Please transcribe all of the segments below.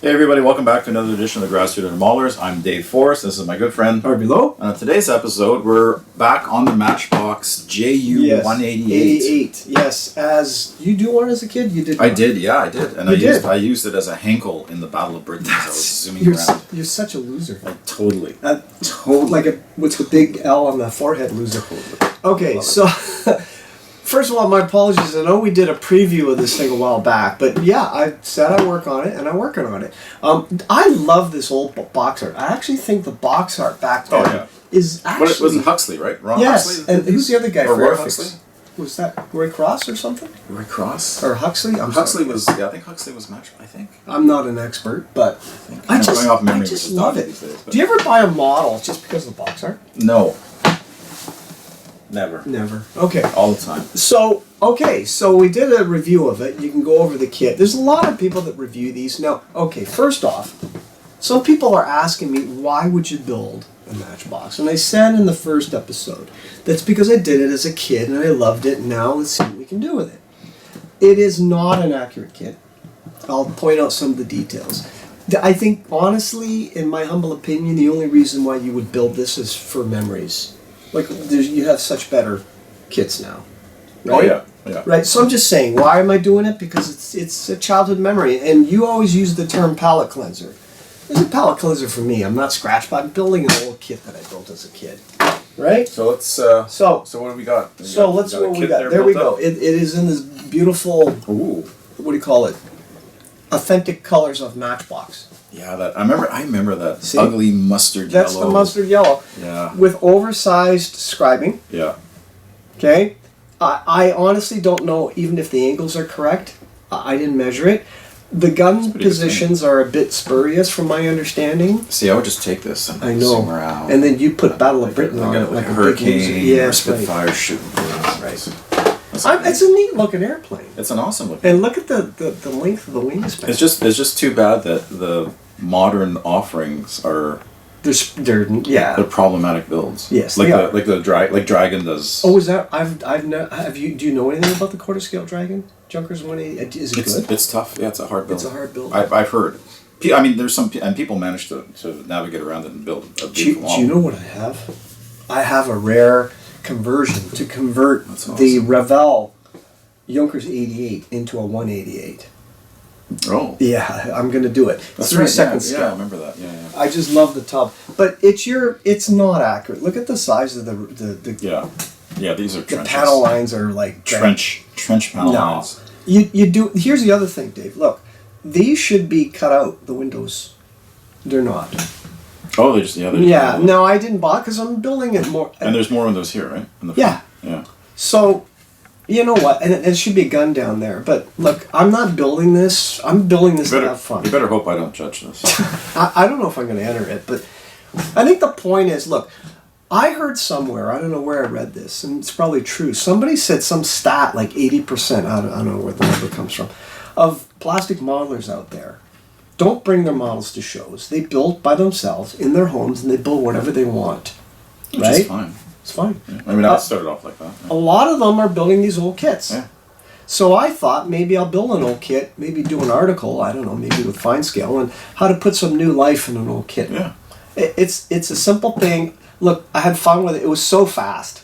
Hey everybody, welcome back to another edition of the Garage Studio Modelers. I'm Dave Forrest. This is my good friend Harvey Lowe. On today's episode, we're back on the Matchbox JU188. 88. Yes, as you do one as a kid, you did. I did, and I used it as a Henkel in the Battle of Britain. I was zooming around. You're such a loser. Totally. Like what's the big L on the forehead, loser. Okay, so first of all, my apologies. I know we did a preview of this thing a while back, but yeah, I said I work on it, and I'm working on it. I love this old box art. I actually think the box art back then is actually... Was it Huxley, right? Ron yes, Huxley? And who's the other guy? Or Roy Huxley? Was that Roy Cross or something? Roy Cross? Or Huxley? I think Huxley was Match, I think. I'm not an expert, but I just love it. Days, do you ever buy a model just because of the box art? No. Never. Okay. All the time. So we did a review of it. You can go over the kit. There's a lot of people that review these. Now, first off, some people are asking me, why would you build a Matchbox? And I said in the first episode, that's because I did it as a kid and I loved it. Now let's see what we can do with it. It is not an accurate kit. I'll point out some of the details. I think, honestly, in my humble opinion, the only reason why you would build this is for memories. Like, you have such better kits now. Right? Oh, yeah. Right, so I'm just saying, why am I doing it? Because it's a childhood memory, and you always use the term palette cleanser. It's a palette cleanser for me. I'm not scratched, but I'm building an old kit that I built as a kid. Right? So let's, so what do we got? Let's see what we got. There we go. It is in this beautiful, what do you call it? Authentic colors of Matchbox. Yeah, I remember that ugly mustard yellow. That's the mustard yellow. Yeah. With oversized scribing. Yeah. Okay? I honestly don't know even if the angles are correct. I didn't measure it. The gun positions are a bit spurious from my understanding. See, I would just take this and zoom around. And then you put Battle of Britain on it like a hurricane or Spitfire shooting. Right. It's a neat looking airplane. It's an awesome looking. And look at the length of the wingspan. It's just too bad that the modern offerings are they're problematic builds. Yes, like Dragon does. Oh, is that do you know anything about the quarter scale Dragon Junkers 180? Is it good? It's tough. Yeah, it's a hard build. It's a hard build. I've heard. I mean, there's some and people manage to navigate around it and build a beautiful model. Do you know what I have? I have a rare conversion to convert the Revell Junkers 88 into a 188. Oh. Yeah, I'm going to do it. That's 3 seconds scale. Yeah, I remember that. Yeah. I just love the tub. But it's not accurate. Look at the size of the Yeah, these are trenches. The panel lines are like trench panel lines. You do. Here's the other thing, Dave. Look, these should be cut out, the windows. They're not. Oh, they're just No, I didn't buy it because I'm building it more. And there's more windows here, right? In the front. Yeah. So, you know what? And it should be a gun down there. But look, I'm not building this. I'm building this to have fun. You better hope I don't judge this. I don't know if I'm going to enter it, but I think the point is, look, I heard somewhere, I don't know where I read this, and it's probably true. Somebody said some stat like 80%, I don't know where the number comes from, of plastic modelers out there don't bring their models to shows. They build by themselves in their homes, and they build whatever they want. Which is fine. It's fine. Yeah. I mean, I started off like that. A lot of them are building these old kits. Yeah. So I thought maybe I'll build an old kit, maybe do an article, I don't know, maybe with fine scale, on how to put some new life in an old kit. Yeah. It's a simple thing. Look, I had fun with it. It was so fast.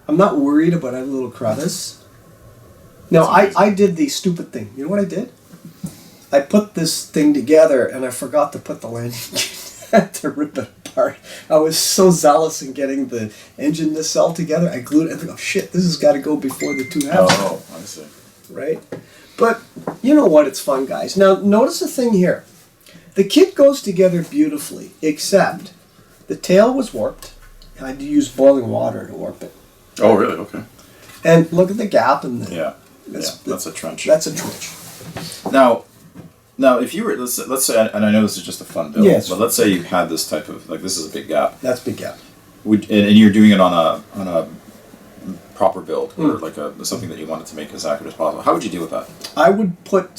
I'm not worried about a little crevice. No, I did the stupid thing. You know what I did? I put this thing together and I forgot to put the landing gear to rip it apart. I was so zealous in getting the engine nacelle together. I glued it. I think, oh shit, this has got to go before the two halves. Oh, I see. Right? But you know what? It's fun, guys. Now, notice the thing here. The kit goes together beautifully, except the tail was warped. I had to use boiling water to warp it. Oh, really? Okay. And look at the gap in the... Yeah. That's a trench. That's a trench. Now, if you were, let's say, and I know this is just a fun build, but let's say you had this type of, like, this is a big gap. That's big gap. And you're doing it on a proper build, or like something that you wanted to make as accurate as possible. How would you deal with that? I would put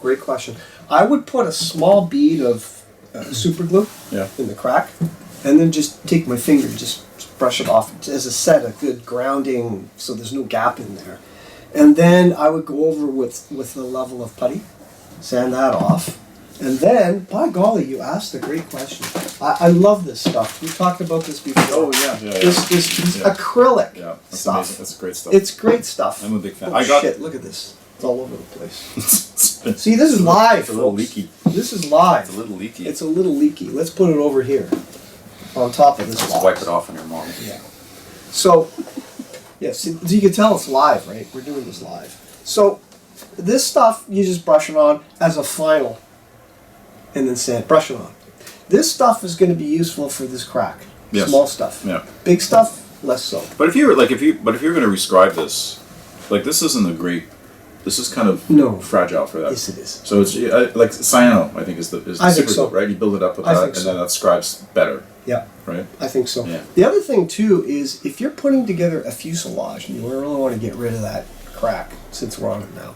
great question. I would put a small bead of super glue in the crack, and then just take my finger and just brush it off as a set, a good grounding, so there's no gap in there. And then I would go over with the level of putty, sand that off, And then, by golly, you asked a great question. I love this stuff. We talked about this before. Oh yeah. This acrylic Yeah, that's stuff. amazing. That's great stuff. It's great stuff. I'm a big fan. Oh, I got shit, look at this. It's all over the place. See, See, this is live, it's a little folks. leaky. This is live. It's a little leaky. It's a little leaky. Let's put it over here. On top of this Just box. wipe it off on your mom. Yeah. So, yeah, see, you can tell it's live, right? We're doing this live. So, this stuff, you just brush it on as a final. And then sand, brush it on. This stuff is going to be useful for this crack. Yes. Small stuff. Yeah. Big stuff, less so. But if you're going to rescribe this, like this isn't a great. This is kind of fragile for that. Yes, it is. So it's like cyano. I think is the I think super so. good, right? You build it up with I that, think and so. then that scribes better, Yeah, right? I think so. Yeah. The other thing too is if you're putting together a fuselage and you really want to get rid of that crack, since we're on it now,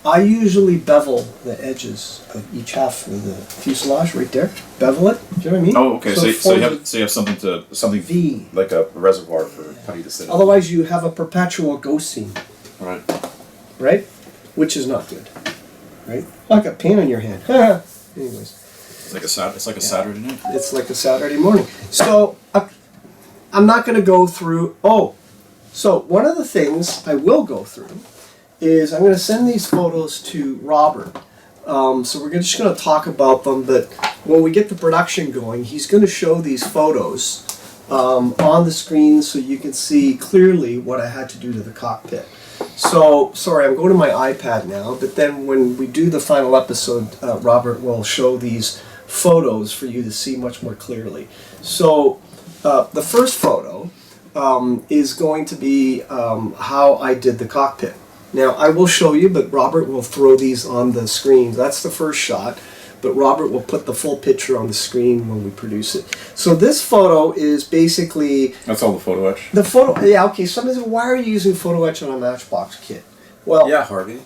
I usually bevel the edges of each half of the fuselage right there. Bevel it. Do you know what I mean? Oh, okay. So you forms have something V. like a reservoir for putty to sit in. Otherwise, you have a perpetual ghost seam, Right. right? Which is not good, right? Like a pain on your hand. Anyways. It's like a Saturday night. It's like a Saturday morning. So I'm not going to go through. Oh, so one of the things I will go through is I'm going to send these photos to Robert. So we're just going to talk about them. But when we get the production going, he's going to show these photos on the screen so you can see clearly what I had to do to the cockpit. So, sorry, I'm going to my iPad now, but then when we do the final episode, Robert will show these photos for you to see much more clearly. So, the first photo is going to be how I did the cockpit. Now, I will show you, but Robert will throw these on the screen. That's the first shot, but Robert will put the full picture on the screen when we produce it. So this photo is basically... That's all the photo etch? The photo, yeah, okay. Somebody said, why are you using photo etch on a Matchbox kit? Well, Yeah, Harvey. Why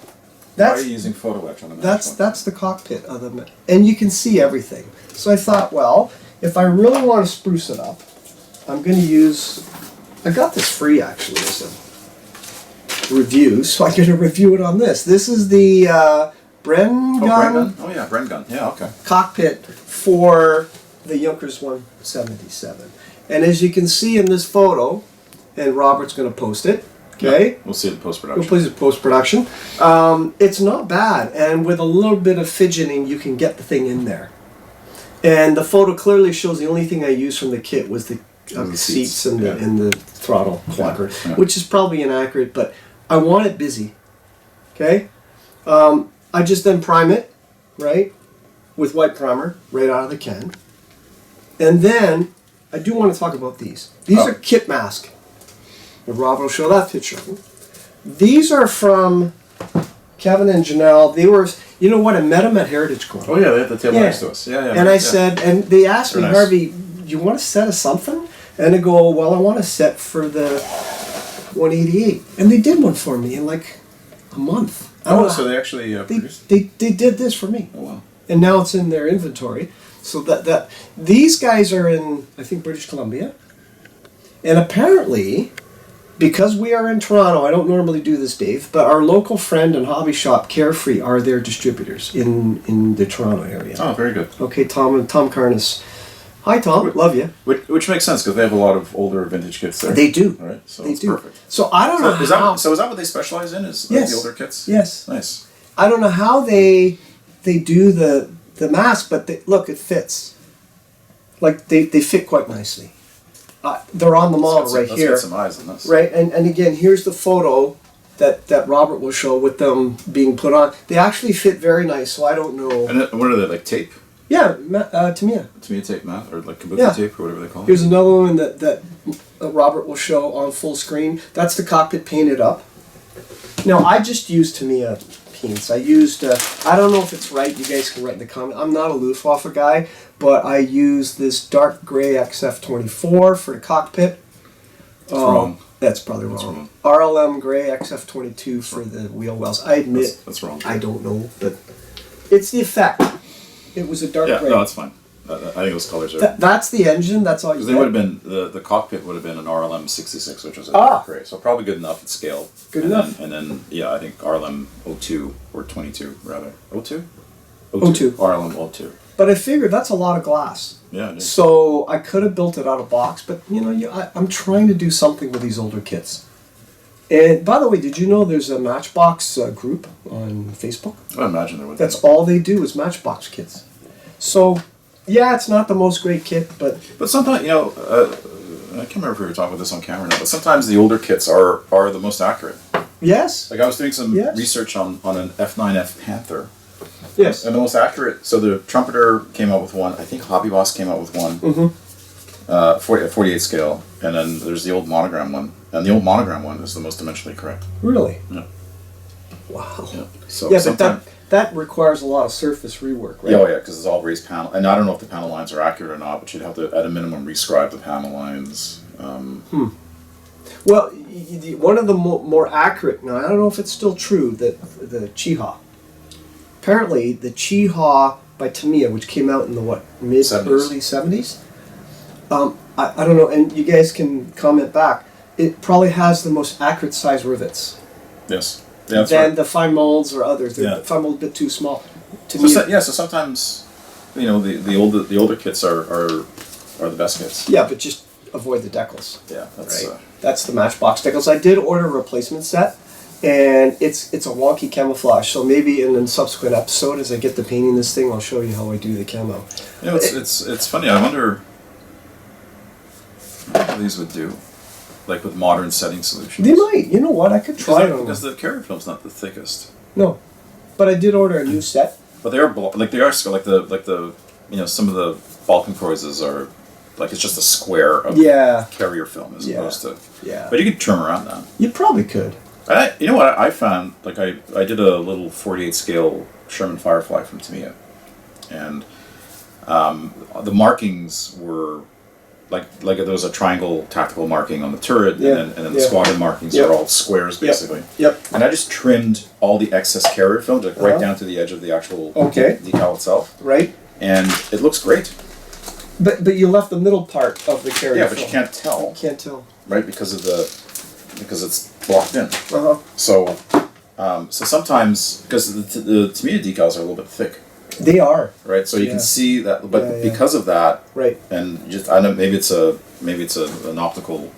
that's, are you using photo etch on a that's the cockpit of the... And you can see everything. So I thought, well, if I really want to spruce it up, I'm going to use... I got this free, actually, as a review, so I'm going to review it on this. This is the Bren gun. Oh yeah, Bren gun. Yeah, okay. Cockpit for the Junkers 177. And as you can see in this photo, and Robert's going to post it, okay? Yeah, we'll see the post-production. We'll post it post-production. It's not bad, and with a little bit of fidgeting, you can get the thing in there. And the photo clearly shows the only thing I used from the kit was the seats and the throttle clunker, which is probably inaccurate, but I want it busy. Okay? I just then prime it, right? With white primer, right out of the can. And then, I do want to talk about these. These are kit mask. And Rob will show that picture. These are from Kevin and Janelle. They were, you know what, I met them at Heritage Corps. Oh yeah, they had the tail next to us. Yeah. And I said, and they asked me, Nice. Harvey, you want a set of something? And I go, well, I want a set for the 188. And they did one for me in like a month. So they actually produced? They did this for me. Oh wow. And now it's in their inventory. So that these guys are in, I think, British Columbia. And apparently, because we are in Toronto, I don't normally do this, Dave, but our local friend and hobby shop, Carefree, are their distributors in the Toronto area. Oh, very good. Okay, Tom Carnes. Hi, Tom. Love you. Which makes sense because they have a lot of older vintage kits there. They do. Right, so They it's do. perfect. So I don't know Is how. that what they specialize in? Is Yes. the older kits? Yes. Nice. I don't know how they do the mask, but look, it fits. Like they fit quite nicely. They're on the model right here. Let's get some eyes on this. Right, and again, here's the photo that Robert will show with them being put on. They actually fit very nice, so I don't know. And what are they, like tape? Yeah, Tamiya. Tamiya tape, math, or like kabuki Yeah. tape, or whatever they call it. Here's another one that Robert will show on full screen. That's the cockpit painted up. Now, I just used Tamiya paints. I used, I don't know if it's right, you guys can write in the comment. I'm not a Luftwaffe guy, but I used this dark gray XF24 for the cockpit. That's wrong. That's probably wrong. RLM gray XF22 for the wheel wells. I admit, That's wrong. I don't know, but it's the effect. It was a dark Yeah, gray. no, that's fine. I think those colors are... That's the engine, that's all you Because get. they would have been, the cockpit would have been an RLM 66, which was a Ah. gray. So probably good enough at scale. Good and enough. Then, and then, yeah, I think RLM 02, or 22, rather. 02? O2. RLM02. But I figured that's a lot of glass. Yeah. It is. So I could have built it out of box, but I'm trying to do something with these older kits. And by the way, did you know there's a Matchbox group on Facebook? I imagine there would. That's all they do is Matchbox kits. So, yeah, it's not the most great kit, but sometimes, I can't remember if we were talking about this on camera now, but sometimes the older kits are the most accurate. yes, Like I was doing some Yes. research on an F9F Panther. yes. And the most accurate, so the Trumpeter came out with one, I think Hobby Boss came out with one, 48 scale, and then there's the old Monogram one, and the old Monogram one is the most dimensionally correct. Really? Yeah. Wow. Yeah. So Yeah, but sometimes, that requires a lot of surface rework, right? yeah, oh yeah, because it's all raised panel, and I don't know if the panel lines are accurate or not, but you'd have to, at a minimum, rescribe the panel lines. Well, one of the more accurate, now I don't know if it's still true, that the Chiha. Apparently, the Chiha by Tamiya, which came out in the mid 70s. early 70s. I don't know, and you guys can comment back. It probably has the most accurate size rivets Yes. Yeah, that's than right. the fine molds or others. The Yeah. fine mold's a bit too small. So, Tamiya, so sometimes, the older kits are the best kits. yeah, but just avoid the decals. Yeah, that's Right. That's the Matchbox decals. I did order a replacement set, and it's a wonky camouflage. So maybe in a subsequent episode, as I get to painting this thing, I'll show you how I do the camo. it's funny. I wonder what these would do, like with modern setting solutions. They might. You know what? I could try it on because them. the carrier film's not the thickest, No, but I did order a new set. but they are some of the Balkan Croises are like it's just a square of Yeah, carrier film as Yeah. opposed to. yeah. But you could trim around that. You probably could. You know what I found? Like I did a little 48 scale Sherman Firefly from Tamiya, and the markings were like there was a triangle tactical marking on the turret, Yeah, and then the yeah. squadron markings Yep. are all squares basically. Yep. And I just trimmed all the excess carrier film, like right down to the edge of the actual Okay. decal itself, Right. and it looks great. But you left the middle part of the carrier. Yeah, but you can't tell, Can't tell. right? Because it's blocked in. Uh huh. So sometimes because the Tamiya decals are a little bit thick. They are. Right, so you Yeah. can see that, but Yeah, yeah. because of that, Right. and just I know maybe it's an optical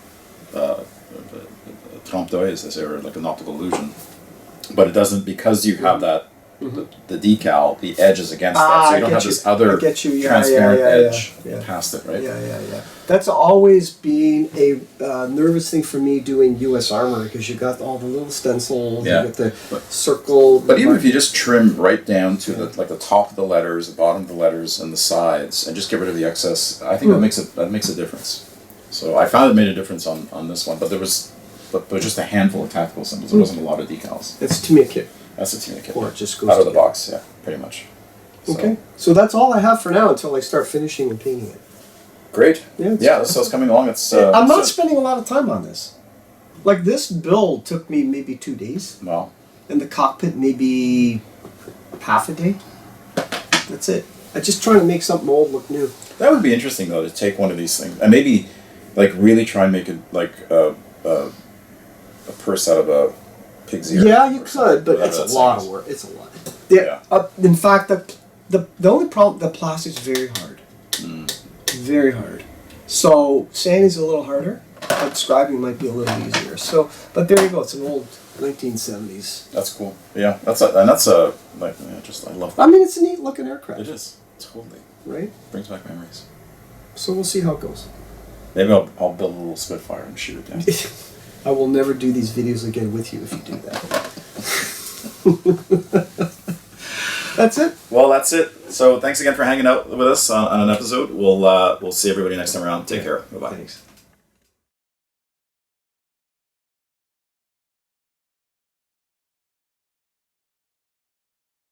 trompe d'oeil, as they say, or like an optical illusion, but it doesn't because you have that the decal, the edge is against that, so I you don't get have you. this other I get you. Yeah, transparent yeah, yeah, edge yeah. past it, right? Yeah. That's always been a nervous thing for me doing U.S. armor because you got all the little stencils, Yeah. you got the But- circle. But even if you just trim right down to the top of the letters, the bottom of the letters, and the sides, and just get rid of the excess, I think that makes a difference. So I found it made a difference on this one, but there was just a handful of tactical symbols. There wasn't a lot of decals. it's to me a kit, That's the Tamiya kit. or it just goes Out of the together. box, yeah, pretty much. So, Okay, so that's all I have for now until I start finishing and painting it. Great. Yeah, Yeah, so it's coming along. It's I'm not it's, spending a lot of time on this. Like this build took me maybe 2 days, well, and the cockpit maybe half a day. That's it. I'm just trying to make something old look new. that would be interesting though to take one of these things and maybe like really try and make it like a purse out of a pig's ear. Yeah, you or something, could, but whatever it's a that lot sounds. of work. It's a lot. Yeah. In fact, the only problem, the plastic's very hard. Very hard. So sanding's a little harder, but scribing might be a little easier. So, but there you go. It's an old 1970s. That's cool. Yeah, that's a like yeah, just I love that. I mean, it's a neat looking aircraft, It is totally right? brings back memories. So we'll see how it goes. Maybe I'll build a little Spitfire and shoot it down. I will never do these videos again with you if you do that. That's it. Well, that's it. So thanks again for hanging out with us on an episode. We'll see everybody next time around. Take care. Bye bye. Thanks.